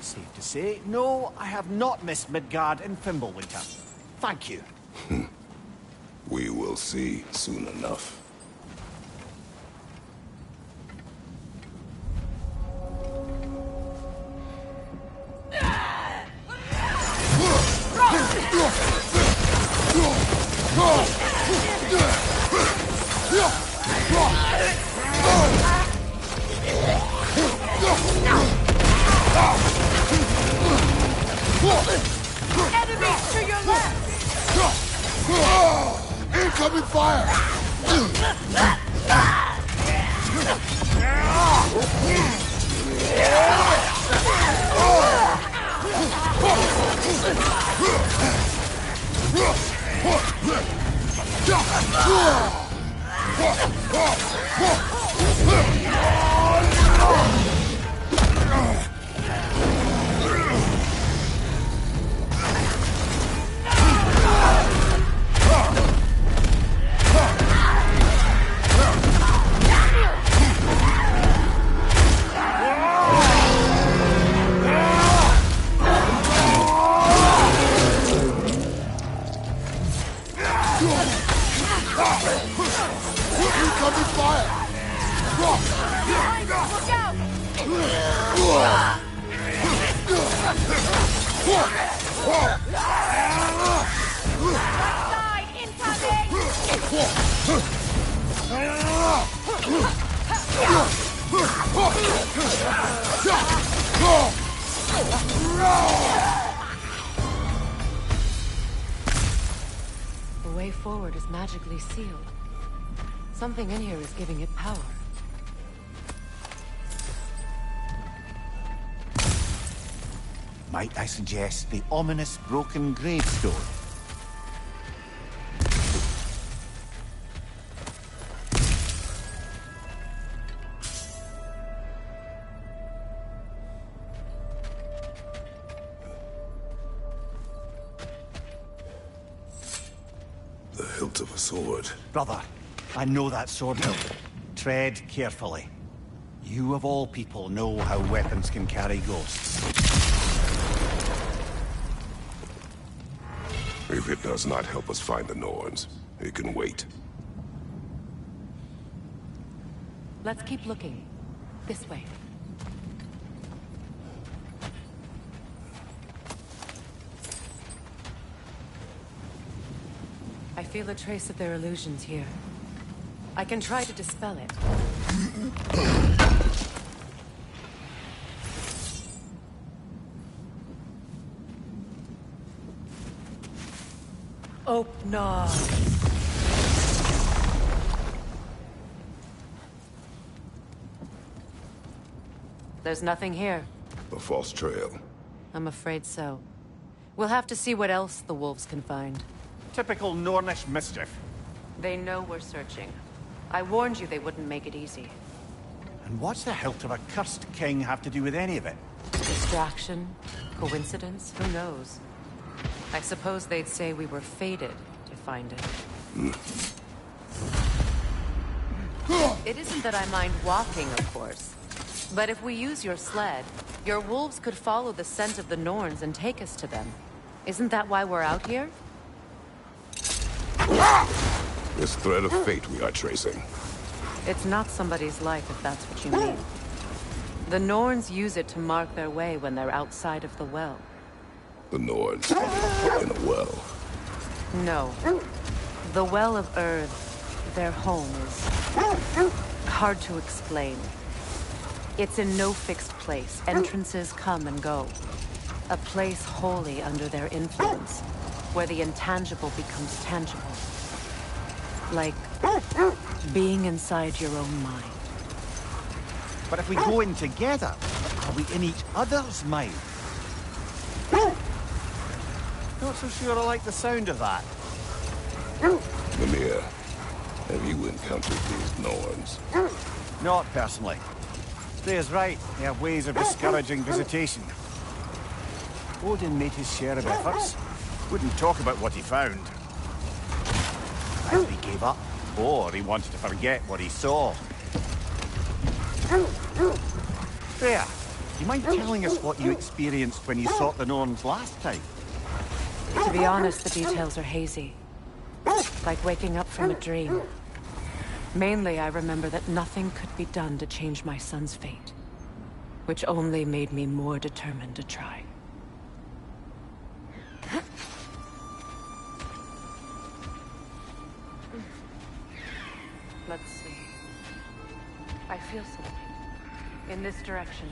Safe to say, no, I have not missed Midgard and Fimbulwinter. Thank you. We will see soon enough. Enemies to your left! Incoming fire! The way forward is magically sealed. Something in here is giving it power. Might I suggest the ominous broken gravestone? The hilt of a sword. Brother, I know that sword hilt. Tread carefully. You of all people know how weapons can carry ghosts. If it does not help us find the Norns, it can wait. Let's keep looking. This way. I feel a trace of their illusions here. I can try to dispel it. No. There's nothing here. A false trail. I'm afraid so. We'll have to see what else the wolves can find. Typical Nornish mischief. They know we're searching. I warned you they wouldn't make it easy. And what's the hilt of a cursed king have to do with any of it? Distraction? Coincidence? Who knows? I suppose they'd say we were fated to find it. It isn't that I mind walking, of course. But if we use your sled, your wolves could follow the scent of the Norns and take us to them. Isn't that why we're out here? This thread of fate we are tracing. It's not somebody's life, if that's what you mean. The Norns use it to mark their way when they're outside of the well. The Norns in a well. No. The Well of Earth, their home, is hard to explain. It's in no fixed place. Entrances come and go. A place wholly under their influence, where the intangible becomes tangible. Like being inside your own mind. But if we go in together, are we in each other's mind? Not so sure I like the sound of that. Mimir, have you encountered these Norns? Not personally. Freya's right. They have ways of discouraging visitation. Odin made his share of efforts. Wouldn't talk about what he found. Either he gave up, or he wanted to forget what he saw. Freya, you mind telling us what you experienced when you sought the Norns last time? To be honest, the details are hazy. Like waking up from a dream. Mainly, I remember that nothing could be done to change my son's fate. Which only made me more determined to try. Let's see. I feel something. In this direction.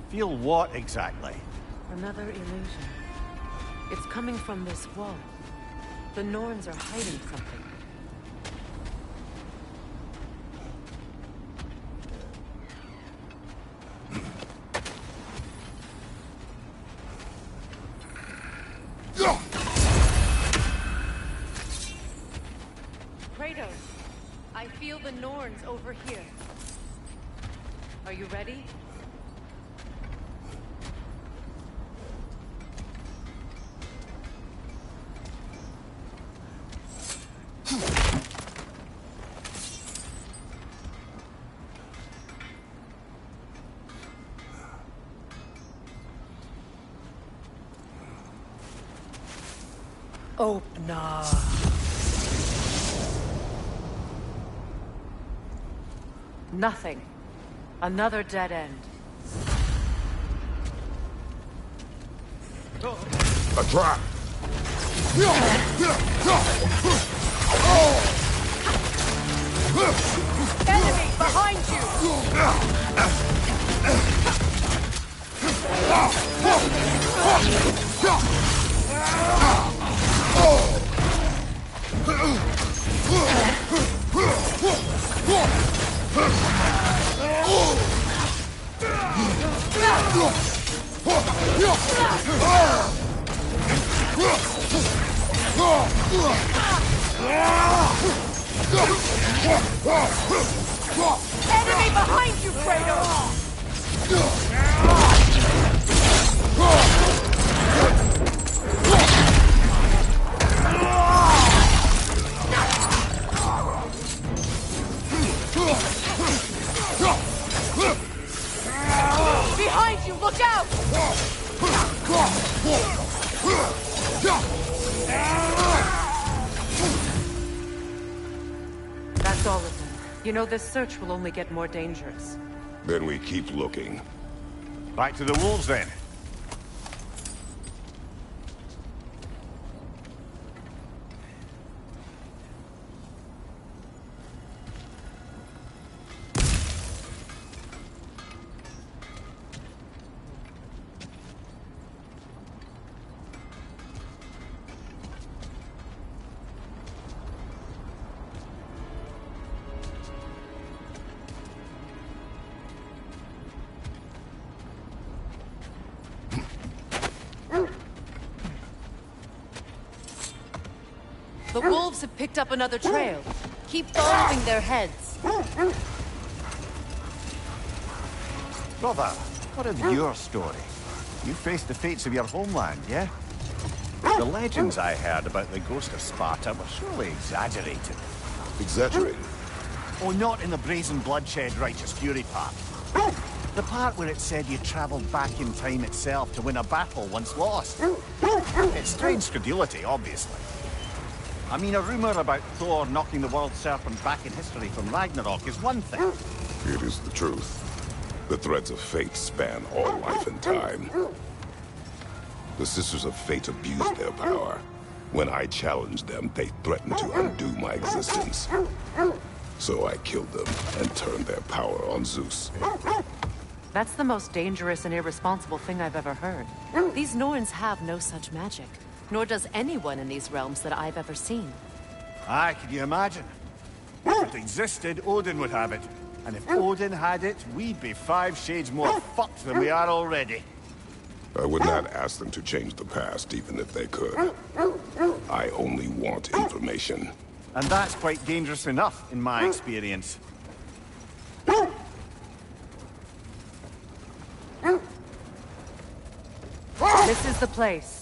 Feel what exactly? Another illusion. It's coming from this wall. The Norns are hiding something. Kratos, I feel the Norns over here. Are you ready? Opener. Nothing. Another dead end. A trap! Enemy behind you! Enemy behind you, Kratos! Behind you, look out! That's all of them. You know, this search will only get more dangerous. Then we keep looking. Back to the wolves then. The wolves have picked up another trail. Keep following their heads. Brother, what of your story? You faced the fates of your homeland, yeah? The legends I heard about the ghost of Sparta were surely exaggerated. Exaggerated? Oh, not in the brazen bloodshed righteous fury part. The part where it said you travelled back in time itself to win a battle once lost. It's strange credulity, obviously. I mean, a rumour about Thor knocking the world serpent back in history from Ragnarok is one thing. It is the truth. The threads of fate span all life and time. The Sisters of Fate abused their power. When I challenged them, they threatened to undo my existence. So I killed them and turned their power on Zeus. That's the most dangerous and irresponsible thing I've ever heard. These Norns have no such magic. Nor does anyone in these realms that I've ever seen. Aye, can you imagine? If it existed, Odin would have it. And if Odin had it, we'd be 5 shades more fucked than we are already. I would not ask them to change the past, even if they could. I only want information. And that's quite dangerous enough, in my experience. This is the place.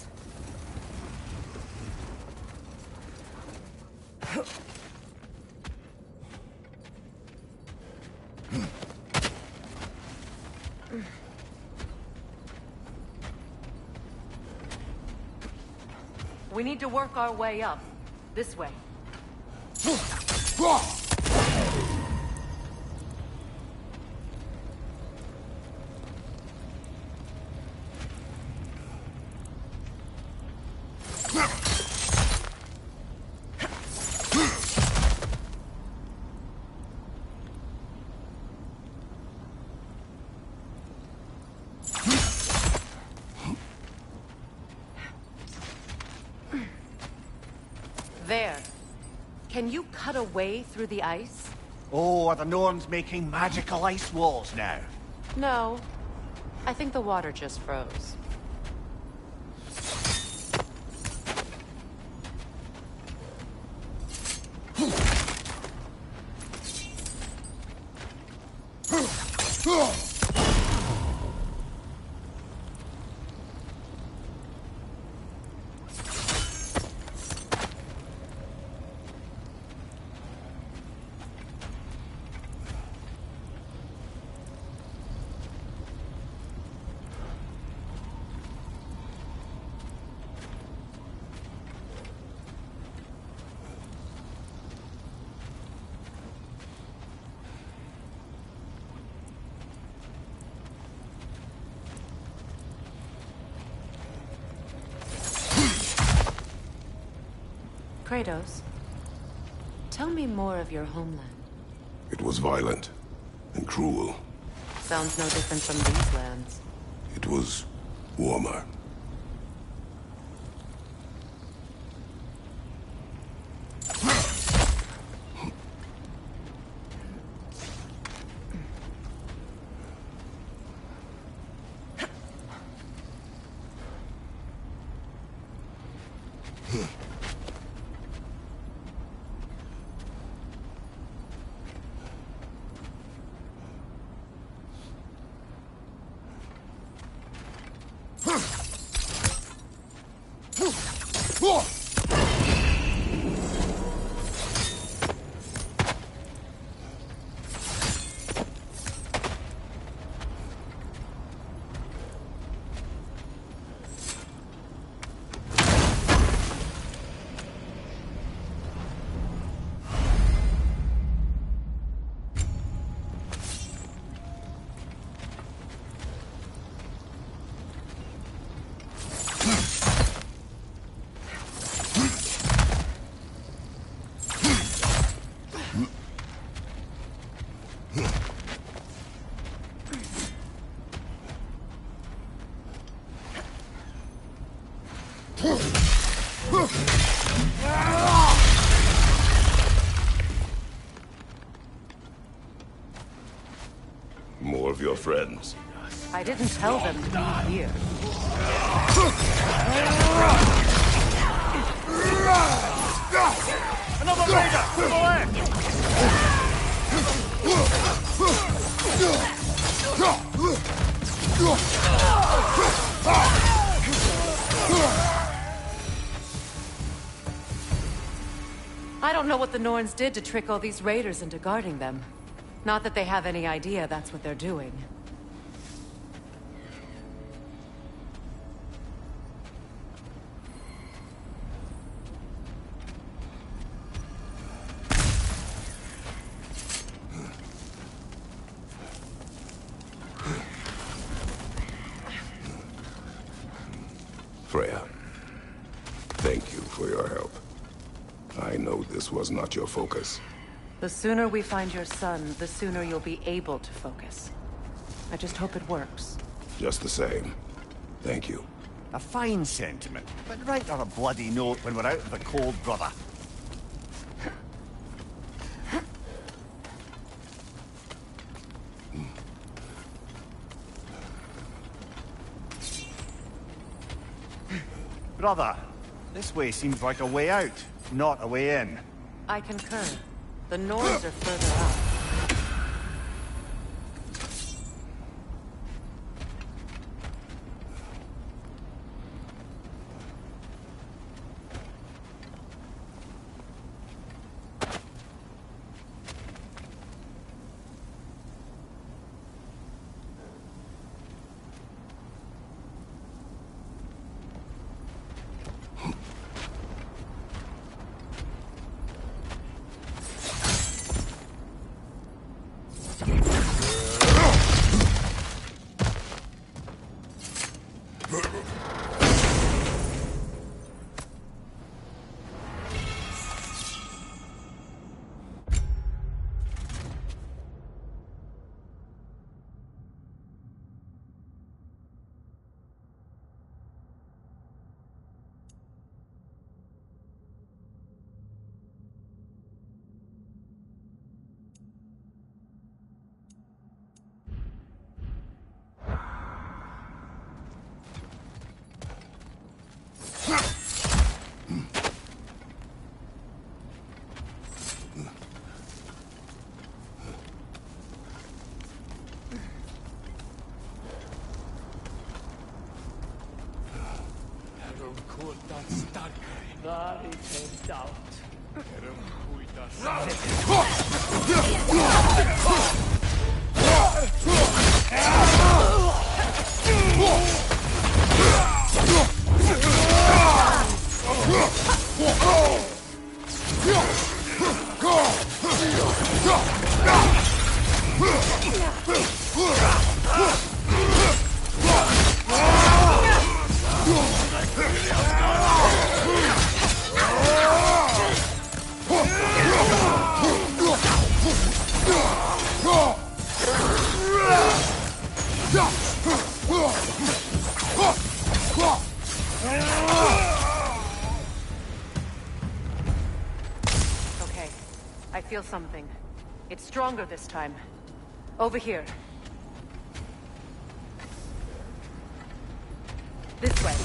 We need to work our way up. This way. There. Can you cut a way through the ice? Oh, are the Norns making magical ice walls now? No. I think the water just froze. Kratos, tell me more of your homeland. It was violent and cruel. Sounds no different from these lands. It was warmer. More of your friends. I didn't tell them to be here. Another raider! To the left! I don't know what the Norns did to trick all these raiders into guarding them. Not that they have any idea that's what they're doing. Freya, thank you for your help. I know this was not your focus. The sooner we find your son, the sooner you'll be able to focus. I just hope it works. Just the same, thank you. A fine sentiment, but write her a bloody note when we're out of the cold, brother. Brother, this way seems like a way out, not a way in. I concur. The Norns are further up. Okay, I feel something. It's stronger this time. Over here. This way.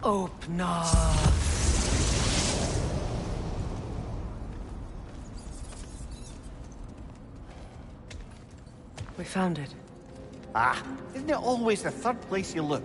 Open up. We found it. Ah, isn't it always the third place you look?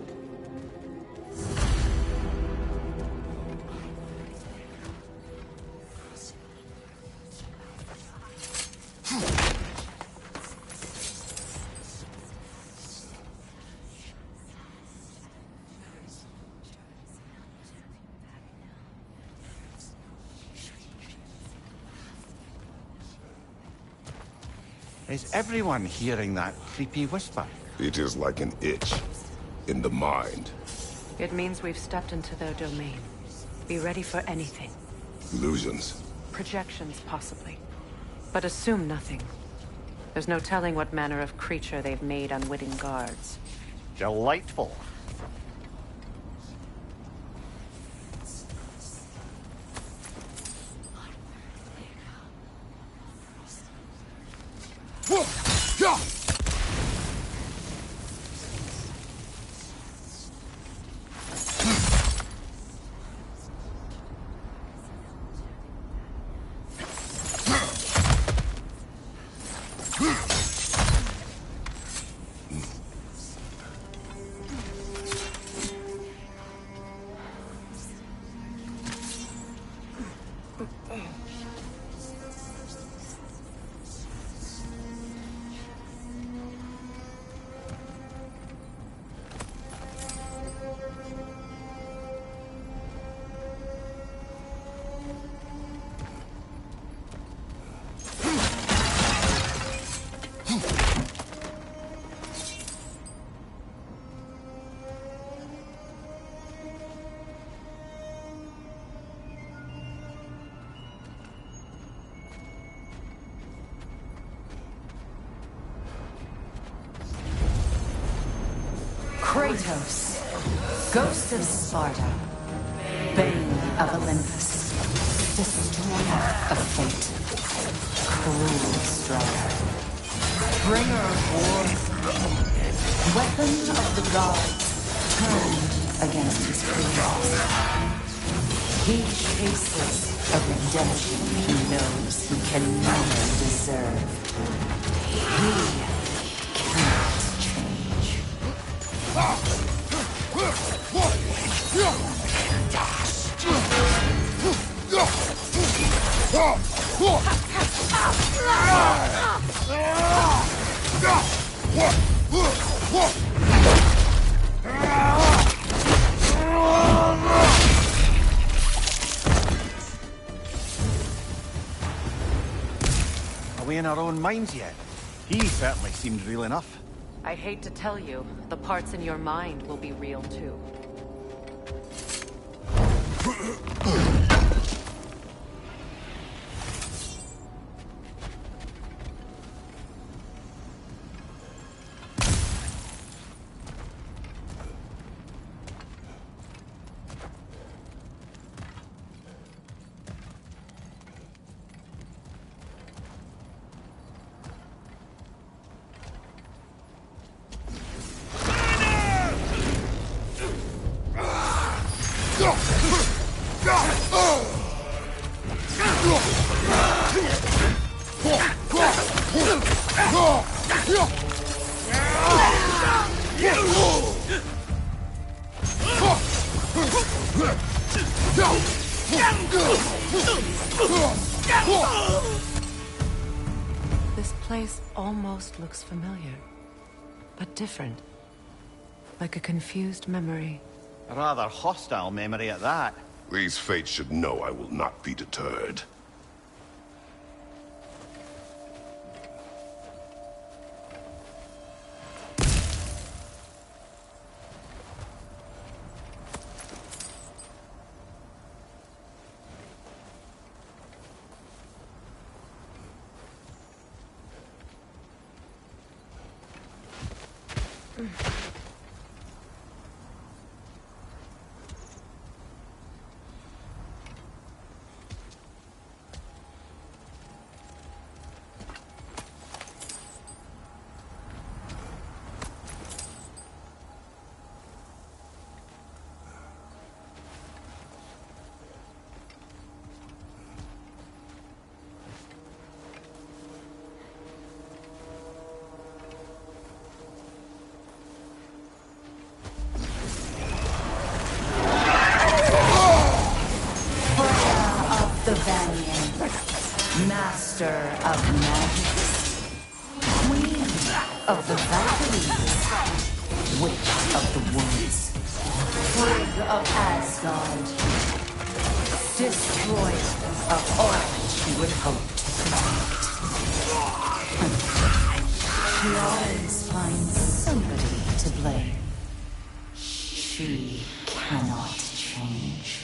Is everyone hearing that creepy whisper? It is like an itch in the mind. It means we've stepped into their domain. Be ready for anything. Illusions. Projections, possibly. But assume nothing. There's no telling what manner of creature they've made unwitting guards. Delightful. Kratos, Ghost of Sparta, Bane of Olympus, Destroyer of Fate, Cruel Striker, Bringer of War, Weapon of the Gods, turned against his creators. He chases a redemption he knows he can never deserve. He cannot change. Are we in our own minds yet? He certainly seemed real enough. I hate to tell you, the parts in your mind will be real too. This place almost looks familiar, but different. Like a confused memory. A rather hostile memory at that. These fates should know I will not be deterred. Master of magic, queen of the Valkyries, witch of the woods, frigg of Asgard, destroyer of all she would hope to protect. She always finds somebody to blame. She cannot change.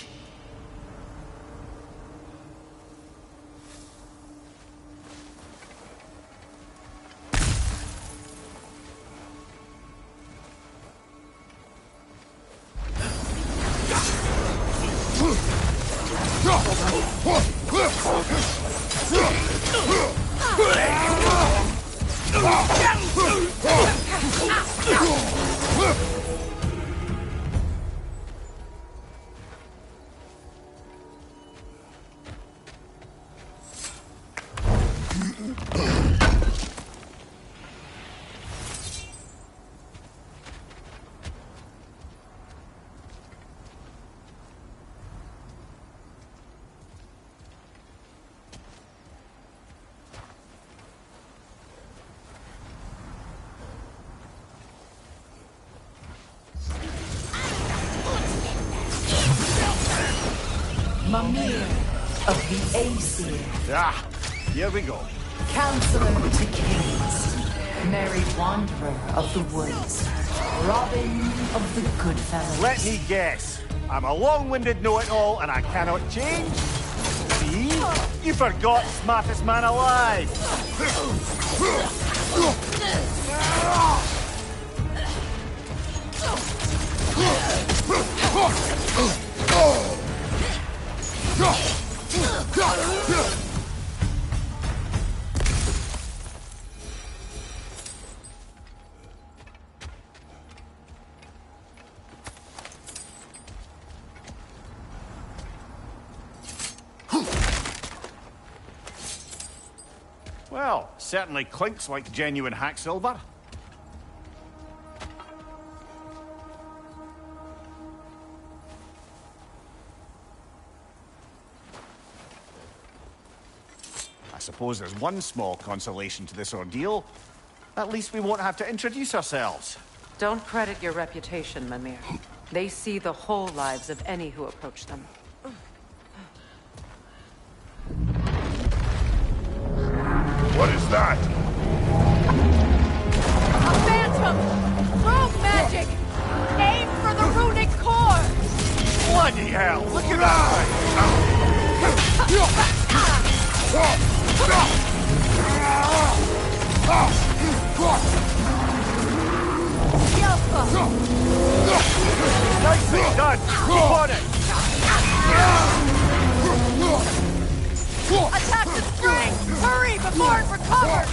Mimir of the Aesir. Ah, here we go. Counselor to kings. Merry wanderer of the woods. Robin of the Goodfellows. Let me guess. I'm a long-winded know-it-all and I cannot change? See? You forgot smartest man alive! Well, certainly clinks like genuine hack silver. I suppose there's one small consolation to this ordeal. At least we won't have to introduce ourselves. Don't credit your reputation, Mimir. They see the whole lives of any who approach them. What is that? A phantom! Rogue magic! Aim for the runic core! Bloody hell! Look at that! Nicely done! Keep on it! Attack the spring! Hurry before it recovers!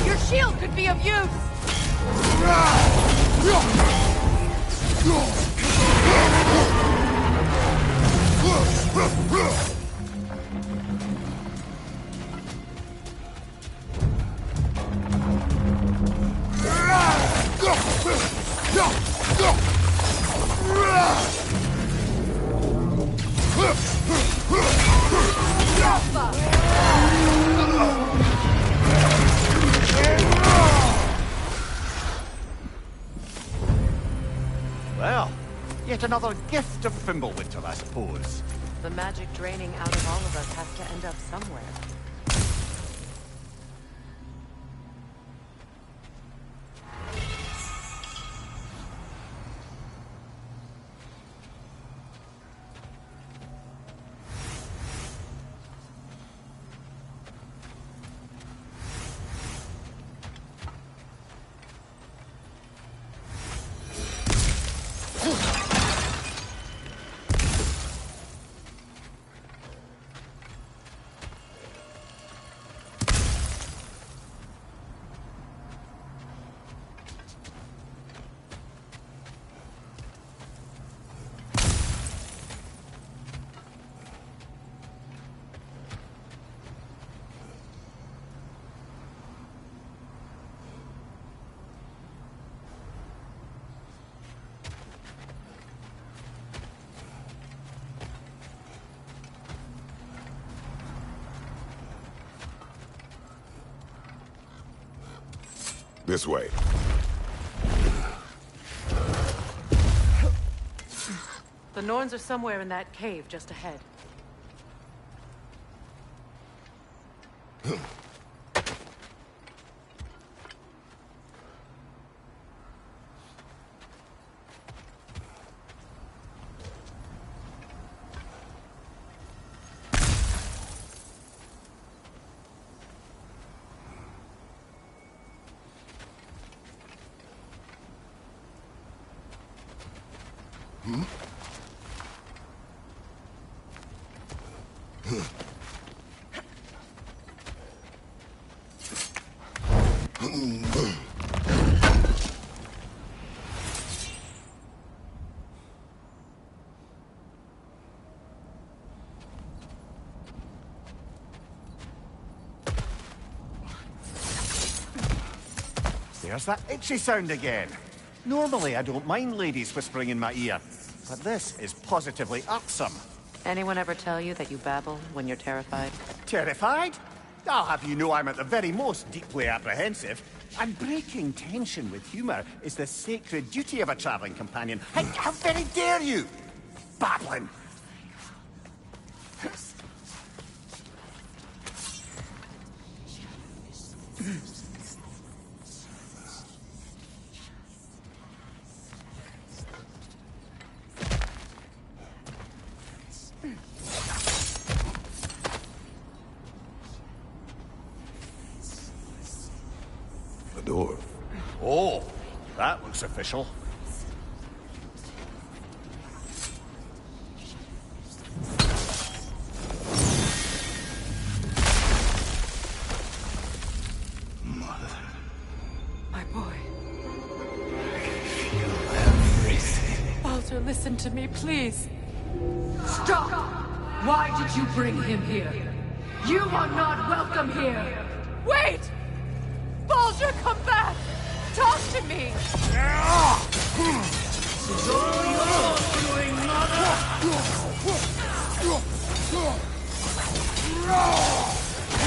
Your shield could be of use! Well, yet another gift of Fimbulwinter, I suppose. The magic draining out of all of us has to end up somewhere. This way. The Norns are somewhere in that cave just ahead. There's that itchy sound again. Normally, I don't mind ladies whispering in my ear, but this is positively irksome. Anyone ever tell you that you babble when you're terrified? Terrified? I'll have you know I'm at the very most deeply apprehensive. And breaking tension with humour is the sacred duty of a travelling companion. How very dare you! Babbling! The door. Oh, that looks official. My boy. Feel everything. Baldur, listen to me, please. Stop! Why did you bring him here? You are not welcome here! Wait! Baldur, come back! Talk to me!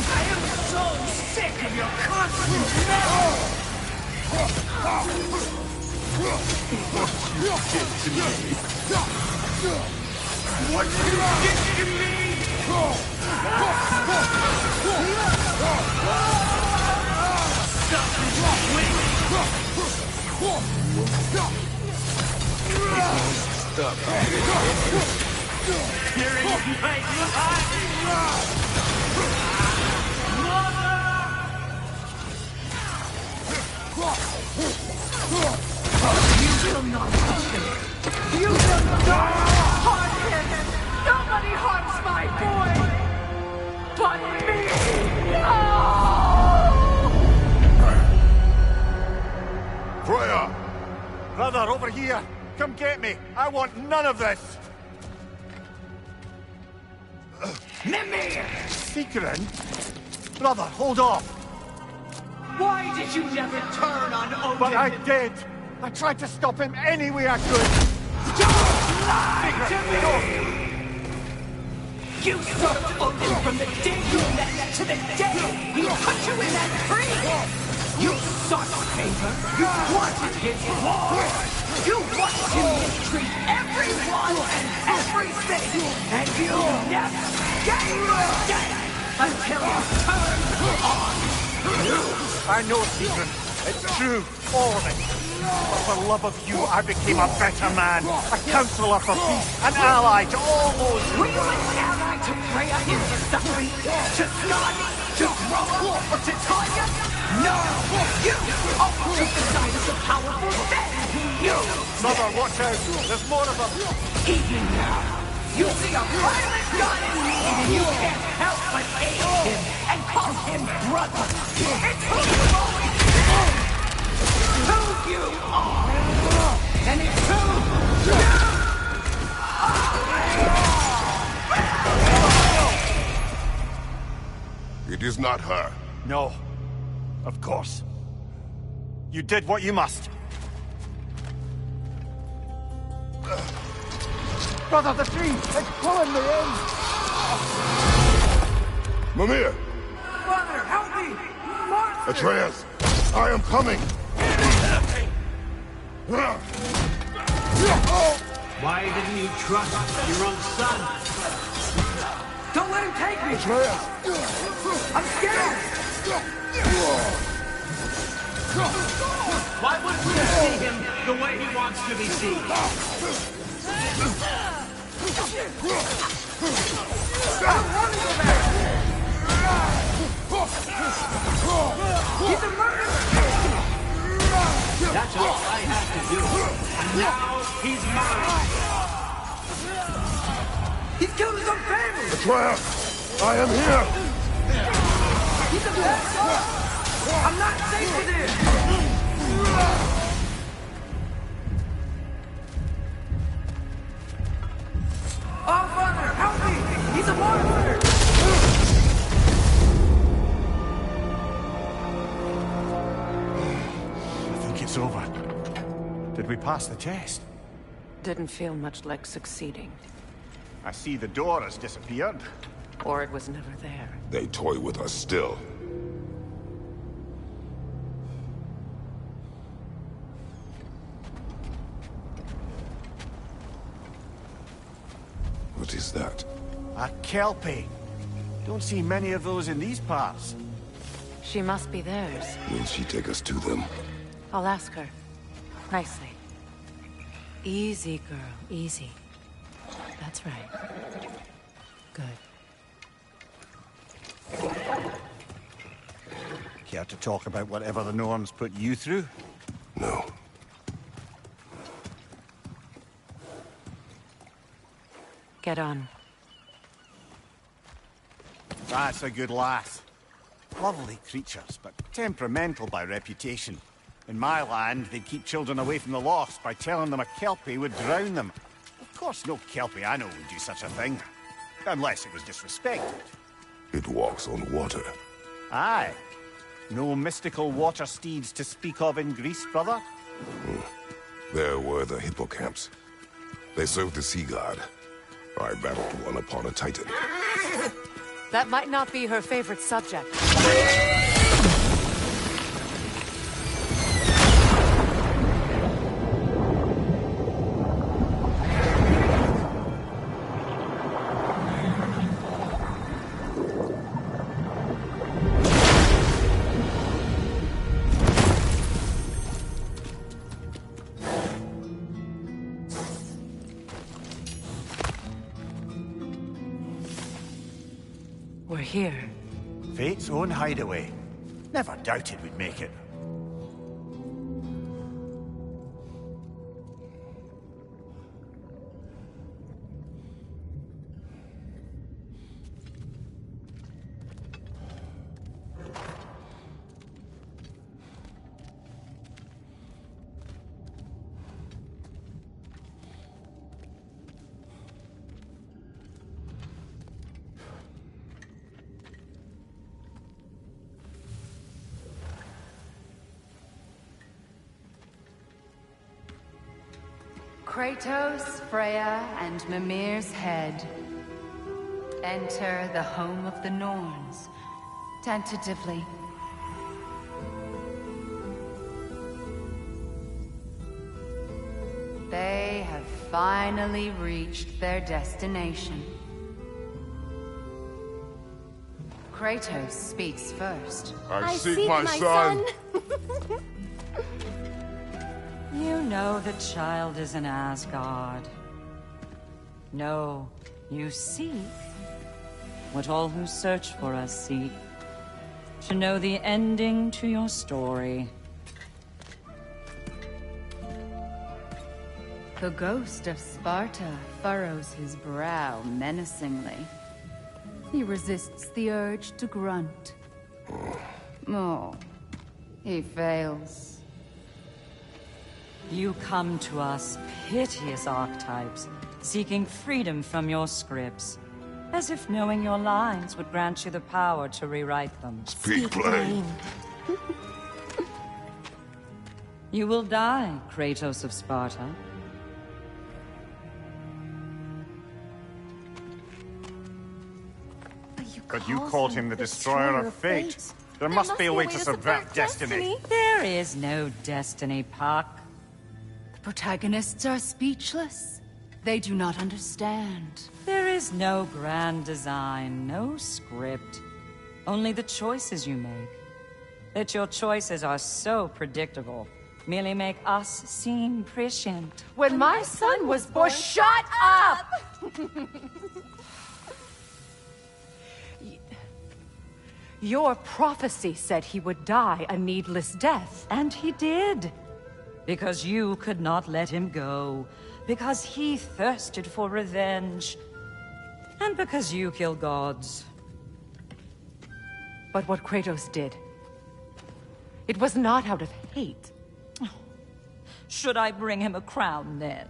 I am so sick of your constant meddling! What you did to me! Stop this wing! Stop. You're in my You will not touch him! You will not harm him! Nobody harms my boy! come get me! I want none of this! Mimir! Secret? Brother, hold off! Why did you never turn on Odin? But I did! I tried to stop him any way I could! Don't lie to me! You served Odin from the day you met to the day he put you in that tree! You sought favor! You wanted his war! You watched him mistreat everyone and everything! And you never gave a damn until you turned on you! I know, Secret. It's true, all of it. But for love of you, I became a better man. A counselor for peace, an ally to all those... Were you an ally to Freya in the suffering? To Skadi? To Groa? Or to Tanya? No! You always took the side of the powerful then! You! Brother, watch out! There's more of them! Even now, you see a violent god in need and you can't help but aid him and call him brother! It's who you've always been! Who you are! And it's who you are! It is not her. No. Of course. You did what you must. Brother, the tree! It's pulling me in! Mimir! Brother, help me! Monster! Atreus! I am coming! Why didn't you trust your own son? Don't let him take me! Atreus! I'm scared! Why wouldn't you see him the way he wants to be seen? He's a murderer! That's all I have to do. And now he's mine! He's killed his own family! Atreus! I am here! He's a bad. I'm not safe with him! Oh, brother, help me! He's a monster! I think it's over. Did we pass the test? Didn't feel much like succeeding. I see the door has disappeared. Or it was never there. They toy with us still. What is that? A Kelpie. Don't see many of those in these parts. She must be theirs. Will she take us to them? I'll ask her. Nicely. Easy, girl. Easy. That's right. Good. Care to talk about whatever the norms put you through? No. Get on. That's a good lass. Lovely creatures, but temperamental by reputation. In my land, they'd keep children away from the lost by telling them a Kelpie would drown them. Of course, no Kelpie I know would do such a thing. Unless it was disrespected. It walks on water. Aye. No mystical water steeds to speak of in Greece, brother? There were the hippocamps. They served the sea god. I battled one upon a titan. That might not be her favorite subject. We're here. Fate's own hideaway. Never doubted we'd make it. Kratos, Freya, and Mimir's head. Enter the home of the Norns, tentatively. They have finally reached their destination. Kratos speaks first. I seek my son! You know the child is in Asgard. No, you seek what all who search for us seek. To know the ending to your story. The ghost of Sparta furrows his brow menacingly. He resists the urge to grunt. Oh, he fails. You come to us, piteous archetypes, seeking freedom from your scripts. As if knowing your lines would grant you the power to rewrite them. Speak plain. You will die, Kratos of Sparta. But you called him the Destroyer of Fate. There must be a way to subvert destiny. There is no destiny, Puck. The protagonists are speechless. They do not understand. There is no grand design, no script. Only the choices you make. That your choices are so predictable merely make us seem prescient. When my son was born, shut up! Your prophecy said he would die a needless death. And he did. Because you could not let him go. Because he thirsted for revenge. And because you kill gods. But what Kratos did, it was not out of hate. Should I bring him a crown then?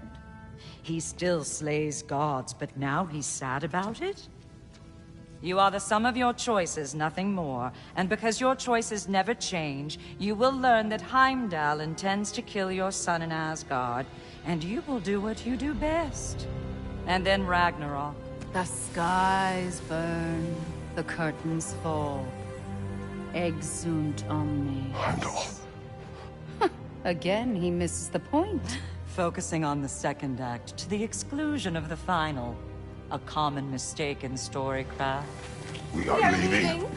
He still slays gods, but now he's sad about it? You are the sum of your choices, nothing more. And because your choices never change, you will learn that Heimdall intends to kill your son in Asgard, and you will do what you do best. And then Ragnarok. The skies burn, the curtains fall. Exunt omnes. Heimdall. Again, he misses the point. Focusing on the second act to the exclusion of the final. A common mistake in storycraft. We are leaving.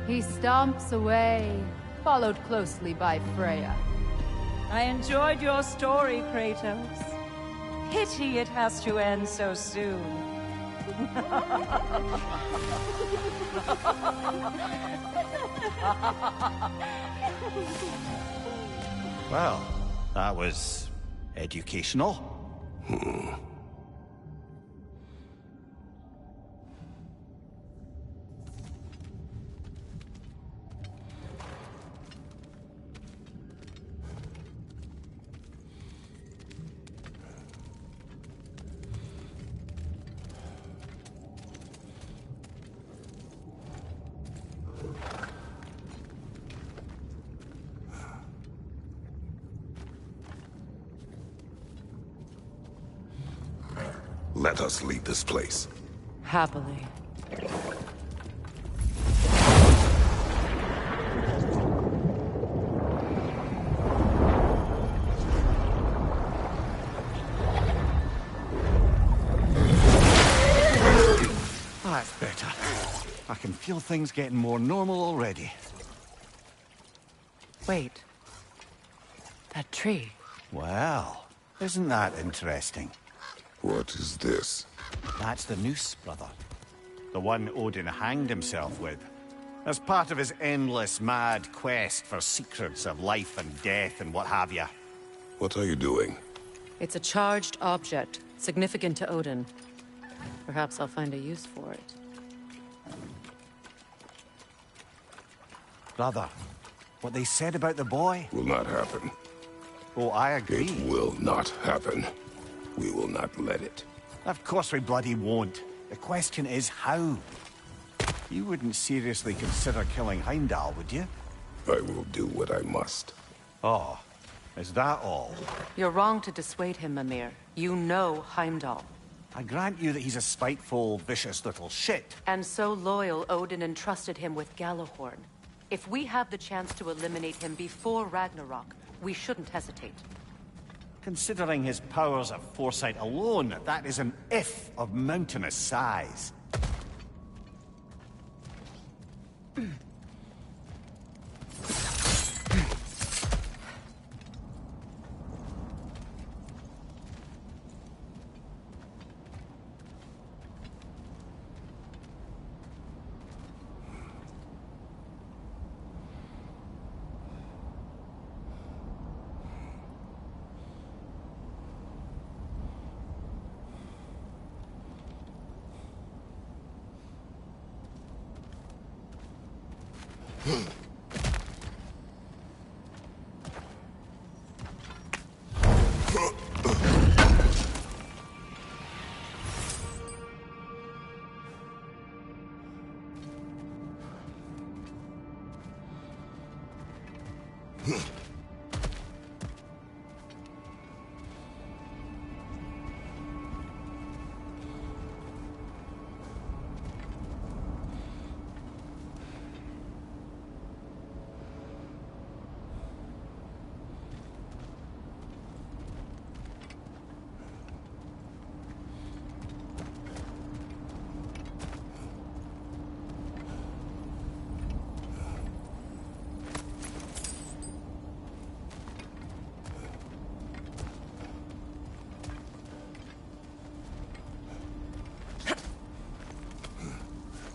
He stomps away, followed closely by Freya. I enjoyed your story, Kratos. Pity it has to end so soon. Well, that was educational. Let us leave this place. Happily. That's better. I can feel things getting more normal already. Wait. That tree. Well, isn't that interesting? What is this? That's the noose, brother. The one Odin hanged himself with. As part of his endless, mad quest for secrets of life and death and what have you. What are you doing? It's a charged object, significant to Odin. Perhaps I'll find a use for it. Brother, what they said about the boy? Will not happen. Oh, I agree. It will not happen. We will not let it. Of course we bloody won't. The question is how? You wouldn't seriously consider killing Heimdall, would you? I will do what I must. Oh, is that all? You're wrong to dissuade him, Mimir. You know Heimdall. I grant you that he's a spiteful, vicious little shit. And so loyal, Odin entrusted him with Gjallarhorn. If we have the chance to eliminate him before Ragnarok, we shouldn't hesitate. Considering his powers of foresight alone, that is an if of mountainous size.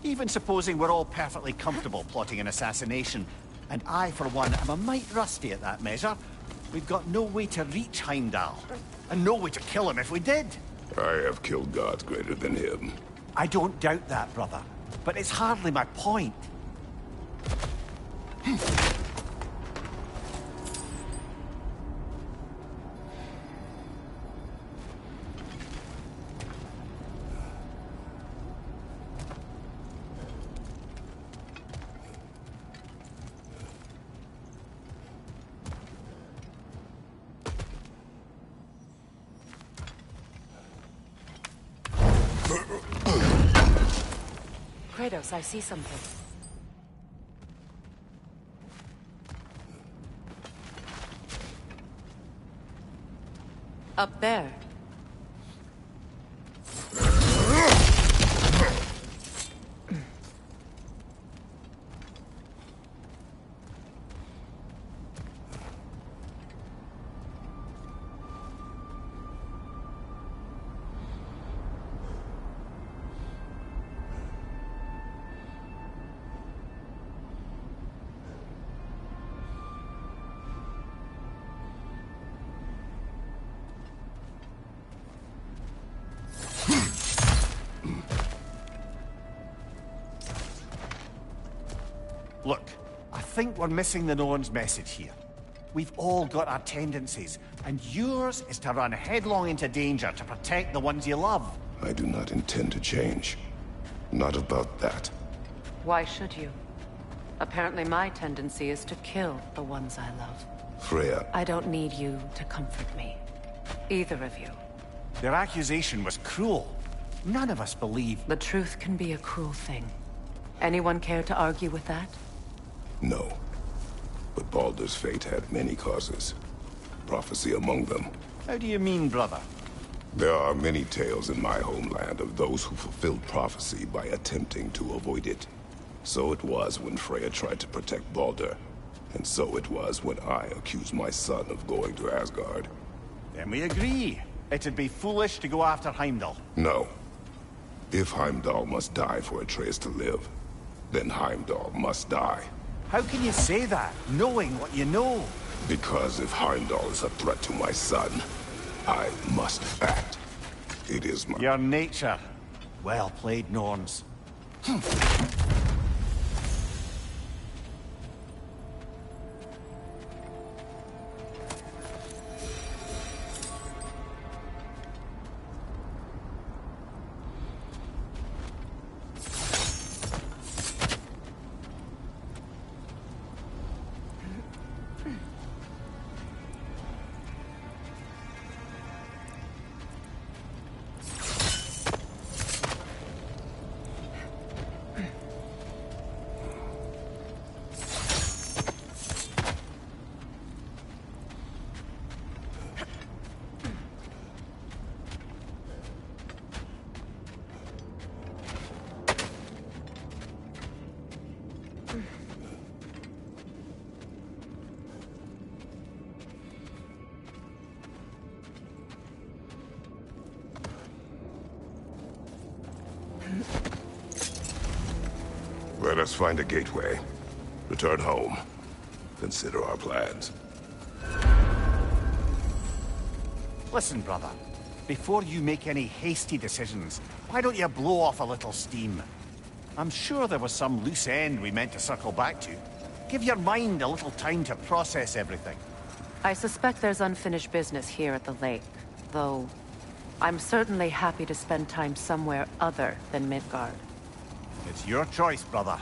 Even supposing we're all perfectly comfortable plotting an assassination, and I, for one, am a mite rusty at that measure, we've got no way to reach Heimdall, and no way to kill him if we did. I have killed gods greater than him. I don't doubt that, brother, but it's hardly my point. Kratos, I see something. Up there. Look, I think we're missing the Norn's message here. We've all got our tendencies, and yours is to run headlong into danger to protect the ones you love. I do not intend to change. Not about that. Why should you? Apparently my tendency is to kill the ones I love. Freya, I don't need you to comfort me. Either of you. Their accusation was cruel. None of us believe. The truth can be a cruel thing. Anyone care to argue with that? no. But Baldur's fate had many causes. Prophecy among them. How do you mean, brother? There are many tales in my homeland of those who fulfilled prophecy by attempting to avoid it. So it was when Freya tried to protect Baldur. And so it was when I accused my son of going to Asgard. Then we agree. It'd be foolish to go after Heimdall. No. If Heimdall must die for Atreus to live, then Heimdall must die. How can you say that, knowing what you know? Because if Heimdall is a threat to my son, I must act. It is my... Your nature. Well played, Norns. us find a gateway. Return home. Consider our plans. Listen, brother. Before you make any hasty decisions, why don't you blow off a little steam? I'm sure there was some loose end we meant to circle back to. Give your mind a little time to process everything. I suspect there's unfinished business here at the lake, though I'm certainly happy to spend time somewhere other than Midgard. It's your choice, brother.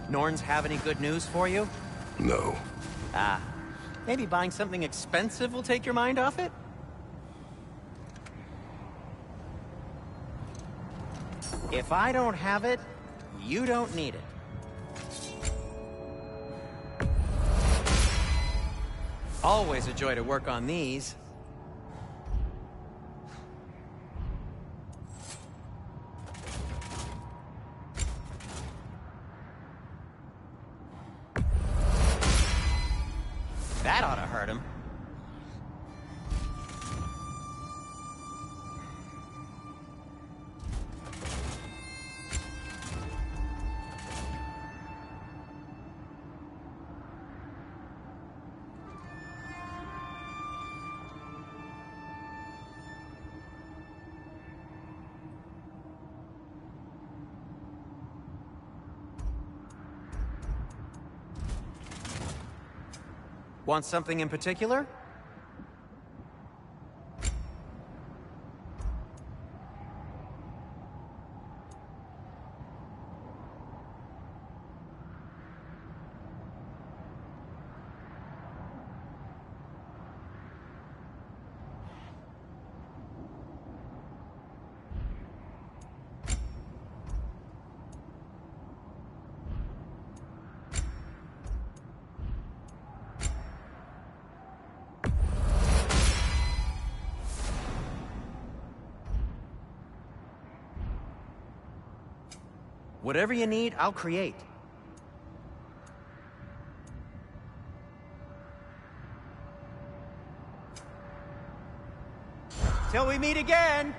Norns have any good news for you? No. Ah, maybe buying something expensive will take your mind off it? If I don't have it, you don't need it. Always a joy to work on these. That ought to hurt him. Want something in particular? Whatever you need, I'll create. Till we meet again!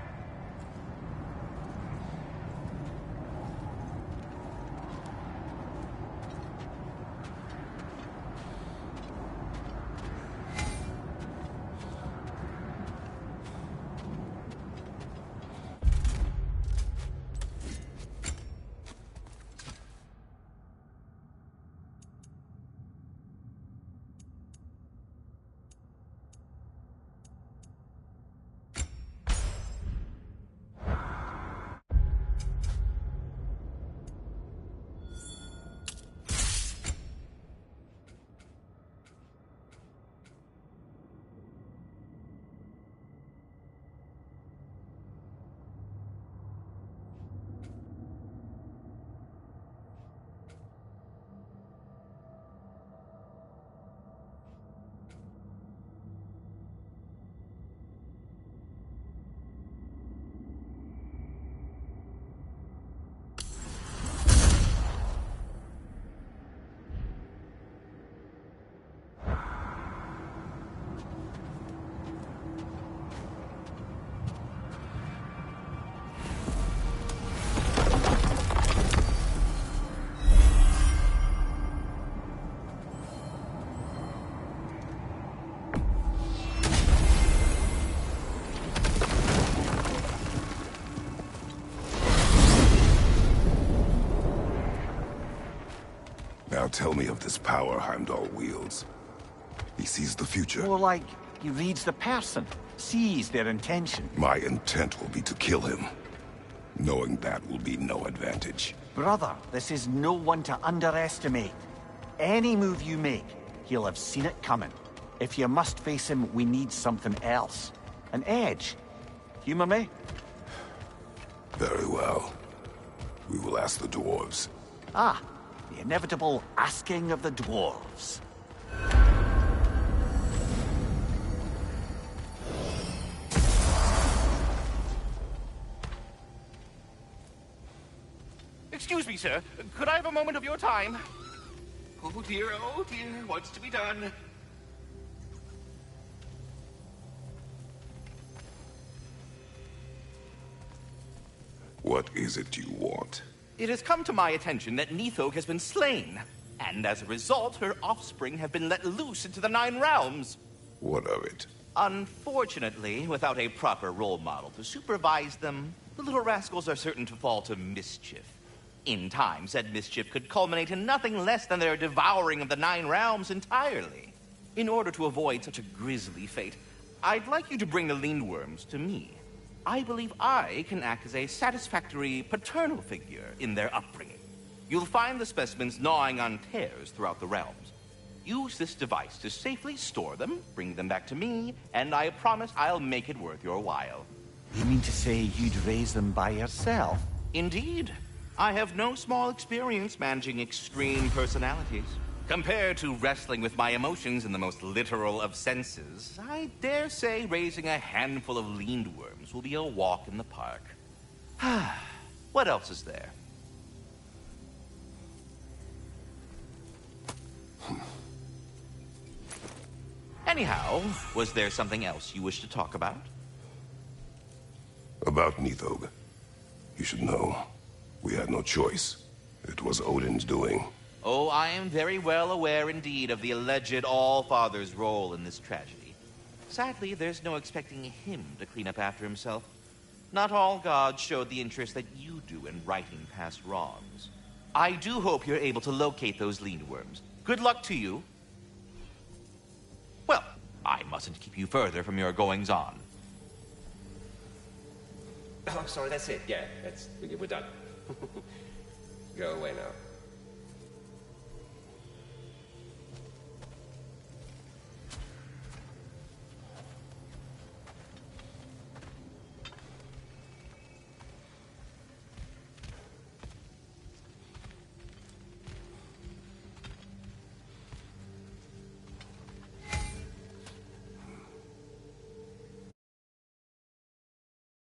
Now tell me of this power Heimdall wields. He sees the future. More like he reads the person, sees their intention. My intent will be to kill him. Knowing that will be no advantage. Brother, this is no one to underestimate. Any move you make, he'll have seen it coming. If you must face him, we need something else. An edge. Humor me? Very well. We will ask the dwarves. Ah, the inevitable asking of the dwarves. Excuse me, sir. Could I have a moment of your time? Oh dear, what's to be done? What is it you want? It has come to my attention that Nithog has been slain, and as a result, her offspring have been let loose into the Nine Realms. What of it? Unfortunately, without a proper role model to supervise them, the little rascals are certain to fall to mischief. In time, said mischief could culminate in nothing less than their devouring of the Nine Realms entirely. In order to avoid such a grisly fate, I'd like you to bring the Lindworms to me. I believe I can act as a satisfactory paternal figure in their upbringing. You'll find the specimens gnawing on tears throughout the realms. Use this device to safely store them, bring them back to me, and I promise I'll make it worth your while. You mean to say you'd raise them by yourself? Indeed. I have no small experience managing extreme personalities. Compared to wrestling with my emotions in the most literal of senses, I dare say raising a handful of Lindworms will be a walk in the park. What else is there? Anyhow, was there something else you wish to talk about? About Nithog. You should know. We had no choice. It was Odin's doing. Oh, I am very well aware indeed of the alleged All-Father's role in this tragedy. Sadly, there's no expecting him to clean up after himself. Not all gods showed the interest that you do in righting past wrongs. I do hope you're able to locate those Lindworms. Good luck to you. Well, I mustn't keep you further from your goings-on. Oh, sorry, that's it. Yeah, we're done. Go away now.